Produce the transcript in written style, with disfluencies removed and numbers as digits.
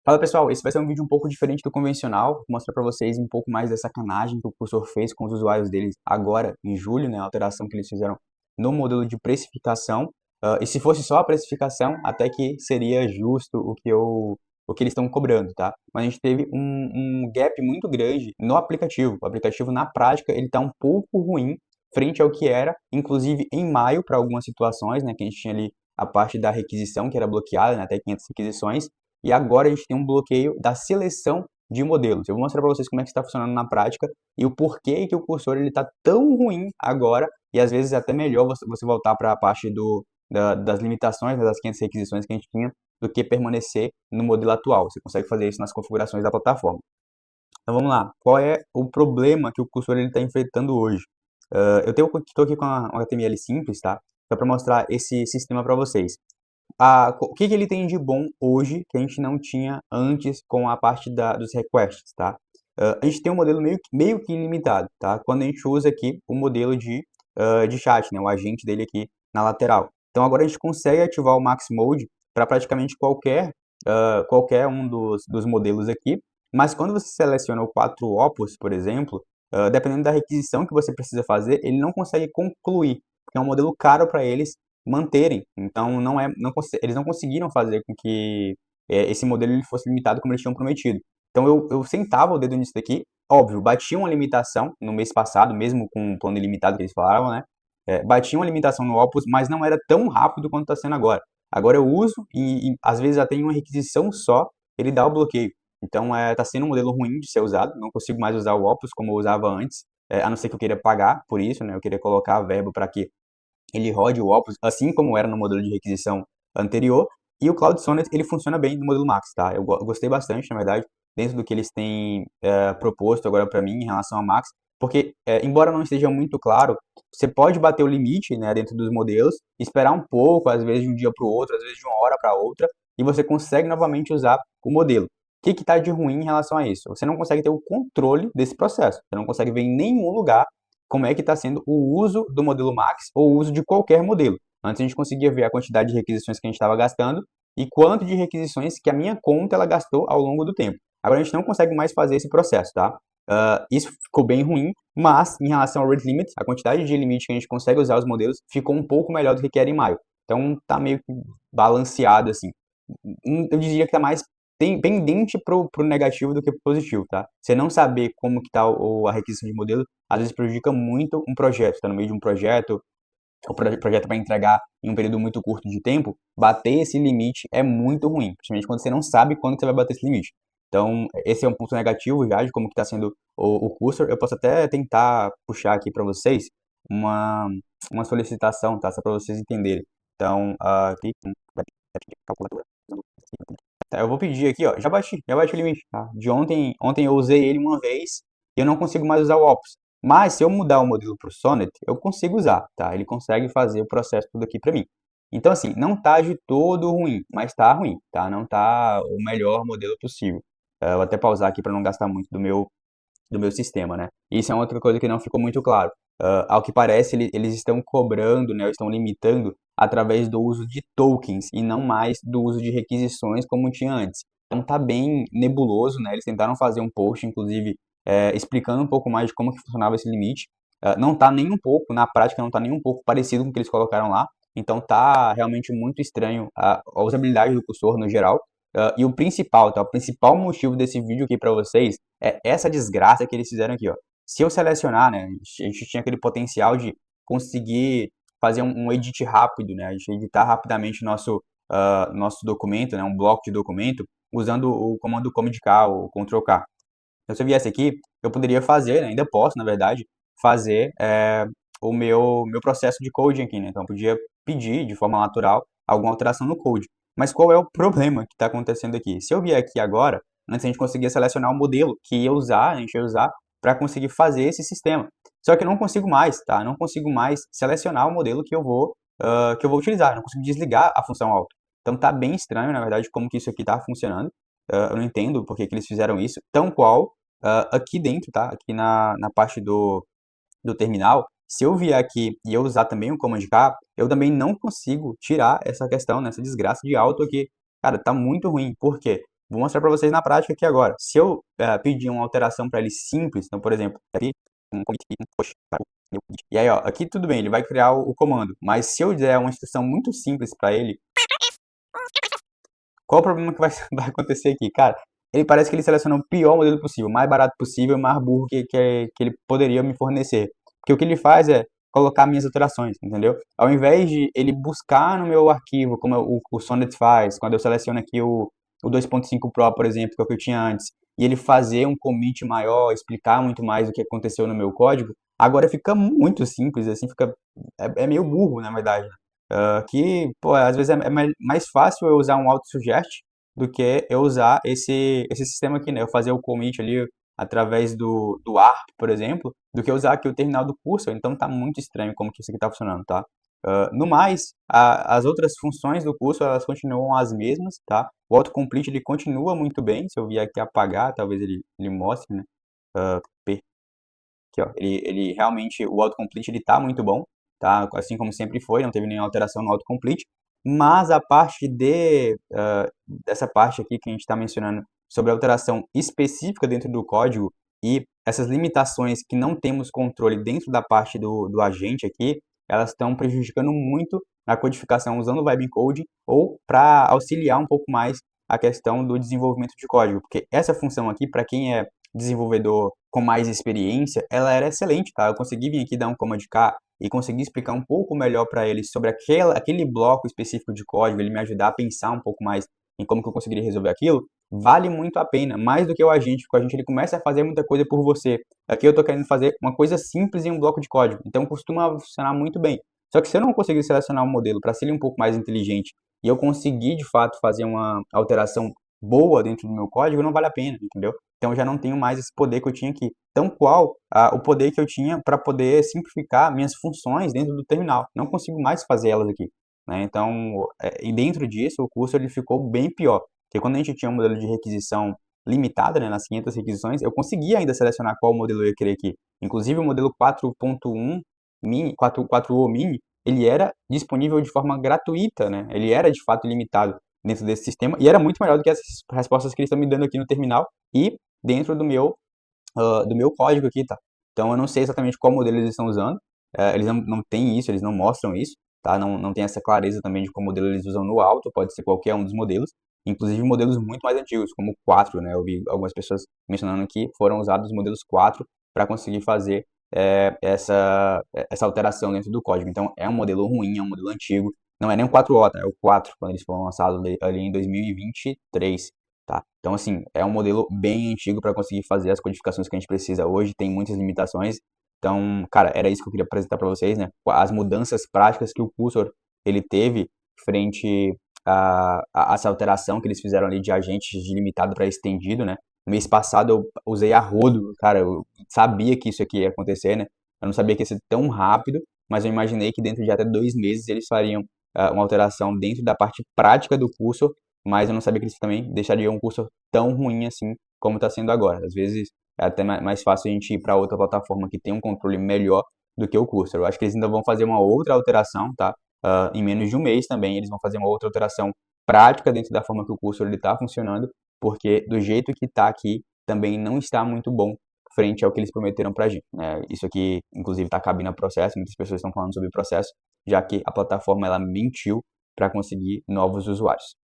Fala pessoal, esse vai ser um vídeo um pouco diferente do convencional, vou mostrar para vocês um pouco mais da sacanagem que o cursor fez com os usuários deles agora em julho, né, a alteração que eles fizeram no modelo de precificação. E se fosse só a precificação, até que seria justo o que eles estão cobrando, tá? Mas a gente teve um gap muito grande no aplicativo. O aplicativo, na prática, ele está um pouco ruim frente ao que era, inclusive em maio, para algumas situações, né, que a gente tinha ali a parte da requisição, que era bloqueada, né, até 500 requisições, e agora a gente tem um bloqueio da seleção de modelos. Eu vou mostrar para vocês como é que está funcionando na prática e o porquê que o cursor está tão ruim agora, e às vezes é até melhor você voltar para a parte das limitações, né, das 500 requisições que a gente tinha, do que permanecer no modelo atual. Você consegue fazer isso nas configurações da plataforma. Então vamos lá, qual é o problema que o cursor está enfrentando hoje? Estou aqui com um HTML simples, tá? Só para mostrar esse sistema para vocês. O que ele tem de bom hoje que a gente não tinha antes com a parte dos requests, tá? A gente tem um modelo meio que ilimitado, tá? Quando a gente usa aqui o modelo de chat, né? O agente dele aqui na lateral. Então agora a gente consegue ativar o Max Mode para praticamente qualquer um dos modelos aqui, mas quando você seleciona o 4 Opus, por exemplo, dependendo da requisição que você precisa fazer, ele não consegue concluir, porque é um modelo caro para eles manterem. Então eles não conseguiram fazer com que esse modelo ele fosse limitado como eles tinham prometido. Então eu sentava o dedo nisso daqui, óbvio, batia uma limitação no mês passado, mesmo com o plano ilimitado que eles falaram, né? Batia uma limitação no Opus, mas não era tão rápido quanto está sendo agora. Agora eu uso e às vezes até em uma requisição só ele dá o bloqueio. Então tá sendo um modelo ruim de ser usado, não consigo mais usar o Opus como eu usava antes, a não ser que eu queira pagar por isso, né? Eu queria colocar verbo para que ele rode o Opus, assim como era no modelo de requisição anterior, e o Cloud Sonnet ele funciona bem no modelo Max, tá? Eu gostei bastante, na verdade, dentro do que eles têm proposto agora para mim em relação ao Max, porque, embora não esteja muito claro, você pode bater o limite, né, dentro dos modelos, esperar um pouco, às vezes de um dia para o outro, às vezes de uma hora para outra, e você consegue novamente usar o modelo. O que está de ruim em relação a isso? Você não consegue ter o controle desse processo, você não consegue ver em nenhum lugar como é que está sendo o uso do modelo Max ou o uso de qualquer modelo. Antes a gente conseguia ver a quantidade de requisições que a gente estava gastando e quanto de requisições que a minha conta ela gastou ao longo do tempo. Agora a gente não consegue mais fazer esse processo, tá? Isso ficou bem ruim, mas em relação ao rate limit, a quantidade de limite que a gente consegue usar os modelos ficou um pouco melhor do que era em maio. Então tá meio que balanceado assim. Eu diria que está mais pendente pro negativo do que pro positivo, tá? Você não saber como que tá a requisição de modelo, às vezes prejudica muito um projeto. Tá no meio de um projeto, o projeto vai entregar em um período muito curto de tempo, bater esse limite é muito ruim, principalmente quando você não sabe quando que você vai bater esse limite. Então, esse é um ponto negativo já de como que está sendo o cursor. Eu posso até tentar puxar aqui para vocês uma, uma solicitação, tá? Só para vocês entenderem. Então, aqui, calculadora. Tá, eu vou pedir aqui, ó, já baixei o limite, tá? De ontem eu usei ele uma vez e eu não consigo mais usar o Opus. Mas se eu mudar o modelo para o Sonnet, eu consigo usar, tá? Ele consegue fazer o processo tudo aqui para mim. Então, assim, não tá de todo ruim, mas tá ruim, tá? Não tá o melhor modelo possível. Eu vou até pausar aqui para não gastar muito do meu sistema, né? Isso é outra coisa que não ficou muito claro. Ao que parece, eles estão cobrando, né, estão limitando através do uso de tokens e não mais do uso de requisições como tinha antes. Então tá bem nebuloso, né? Eles tentaram fazer um post, inclusive, explicando um pouco mais de como que funcionava esse limite. Não tá nem um pouco, na prática, não tá nem um pouco parecido com o que eles colocaram lá. Então tá realmente muito estranho a usabilidade do cursor no geral. E o principal, tá? O principal motivo desse vídeo aqui para vocês é essa desgraça que eles fizeram aqui, ó. Se eu selecionar, né, a gente tinha aquele potencial de conseguir fazer um edit rápido, né, a gente editar rapidamente nosso documento, né, um bloco de documento, usando o comando Command-K ou Ctrl-K. Então, se eu viesse aqui, eu poderia fazer, né, ainda posso, na verdade, fazer o meu processo de coding aqui, né, então eu podia pedir de forma natural alguma alteração no code. Mas qual é o problema que está acontecendo aqui? Se eu vier aqui agora, antes a gente conseguia selecionar o modelo que ia usar, a gente ia usar para conseguir fazer esse sistema. Só que eu não consigo mais, tá? Eu não consigo mais selecionar o modelo que eu vou utilizar. Eu não consigo desligar a função auto. Então tá bem estranho, na verdade, como que isso aqui está funcionando. Eu não entendo por que eles fizeram isso. Tão qual aqui dentro, tá? Aqui na parte do terminal, se eu vier aqui e eu usar também o Command K, eu também não consigo tirar essa questão, né, essa desgraça de auto aqui. Cara, tá muito ruim. Por quê? Vou mostrar para vocês na prática aqui agora. Se eu pedir uma alteração para ele simples, então, por exemplo, aqui, um commit, um push, tá? E aí, ó, aqui tudo bem, ele vai criar o comando, mas se eu der uma instrução muito simples para ele, qual o problema que vai, vai acontecer aqui? Cara, ele parece que ele seleciona o pior modelo possível, o mais barato possível, o mais burro que ele poderia me fornecer. Porque o que ele faz é colocar minhas alterações, entendeu? Ao invés de ele buscar no meu arquivo, como o Sonnet faz, quando eu seleciono aqui o 2.5 Pro, por exemplo, que é o que eu tinha antes, e ele fazer um commit maior, explicar muito mais o que aconteceu no meu código, agora fica muito simples, assim, fica, é meio burro, na verdade. Que, pô, às vezes é mais fácil eu usar um autosuggest do que eu usar esse sistema aqui, né? Eu fazer o commit ali através do ARP, por exemplo, do que usar aqui o terminal do cursor. Então tá muito estranho como que isso aqui tá funcionando, tá? No mais, as outras funções do cursor, elas continuam as mesmas, tá? O autocomplete, ele continua muito bem. Se eu vier aqui apagar, talvez ele mostre, né? Aqui, ó, ele realmente, o autocomplete, ele tá muito bom, tá? Assim como sempre foi, não teve nenhuma alteração no autocomplete, mas a parte dessa parte aqui que a gente está mencionando sobre a alteração específica dentro do código e essas limitações que não temos controle dentro da parte do agente aqui, elas estão prejudicando muito a codificação usando o Vibe Coding ou para auxiliar um pouco mais a questão do desenvolvimento de código, porque essa função aqui, para quem é desenvolvedor com mais experiência, ela era excelente, tá? Eu consegui vir aqui dar um Command K e conseguir explicar um pouco melhor para ele sobre aquele bloco específico de código, ele me ajudar a pensar um pouco mais em como que eu conseguiria resolver aquilo, vale muito a pena, mais do que o agente, porque o agente ele começa a fazer muita coisa por você. Aqui eu estou querendo fazer uma coisa simples em um bloco de código, então costuma funcionar muito bem. Só que se eu não conseguir selecionar um modelo para ser um pouco mais inteligente e eu conseguir de fato fazer uma alteração boa dentro do meu código, não vale a pena, entendeu? Então eu já não tenho mais esse poder que eu tinha aqui. Tão qual o poder que eu tinha para poder simplificar minhas funções dentro do terminal. Não consigo mais fazer elas aqui, né? Então, e dentro disso, o curso ele ficou bem pior. Porque quando a gente tinha um modelo de requisição limitada, né, nas 500 requisições, eu conseguia ainda selecionar qual modelo eu ia querer aqui. Inclusive o modelo 4.1 mini, 4.o mini, ele era disponível de forma gratuita, né? Ele era de fato limitado dentro desse sistema e era muito melhor do que essas respostas que eles estão me dando aqui no terminal e dentro do meu código aqui, tá? Então eu não sei exatamente qual modelo eles estão usando, eles não têm isso, eles não mostram isso, tá? Não tem essa clareza também de qual modelo eles usam no alto, pode ser qualquer um dos modelos, inclusive modelos muito mais antigos, como o 4, né? Eu vi algumas pessoas mencionando que foram usados os modelos 4 para conseguir fazer essa alteração dentro do código. Então é um modelo ruim, é um modelo antigo, não é nem o 4O, tá? É o 4, quando eles foram lançados ali em 2023. Tá? Então, assim, é um modelo bem antigo para conseguir fazer as codificações que a gente precisa hoje, tem muitas limitações. Então, cara, era isso que eu queria apresentar para vocês, né? As mudanças práticas que o Cursor ele teve frente a essa alteração que eles fizeram ali de agentes de limitado para estendido, né? No mês passado eu usei a rodo, cara, eu sabia que isso aqui ia acontecer, né? Eu não sabia que ia ser tão rápido, mas eu imaginei que dentro de até 2 meses eles fariam uma alteração dentro da parte prática do Cursor, mas eu não sabia que eles também deixariam um curso tão ruim assim como está sendo agora. Às vezes é até mais fácil a gente ir para outra plataforma que tem um controle melhor do que o Cursor. Eu acho que eles ainda vão fazer uma outra alteração, tá? Em menos de um mês também eles vão fazer uma outra alteração prática dentro da forma que o Cursor está funcionando, porque do jeito que está aqui também não está muito bom frente ao que eles prometeram para a gente, né? Isso aqui, inclusive, está cabendo a processo, muitas pessoas estão falando sobre o processo, já que a plataforma ela mentiu para conseguir novos usuários.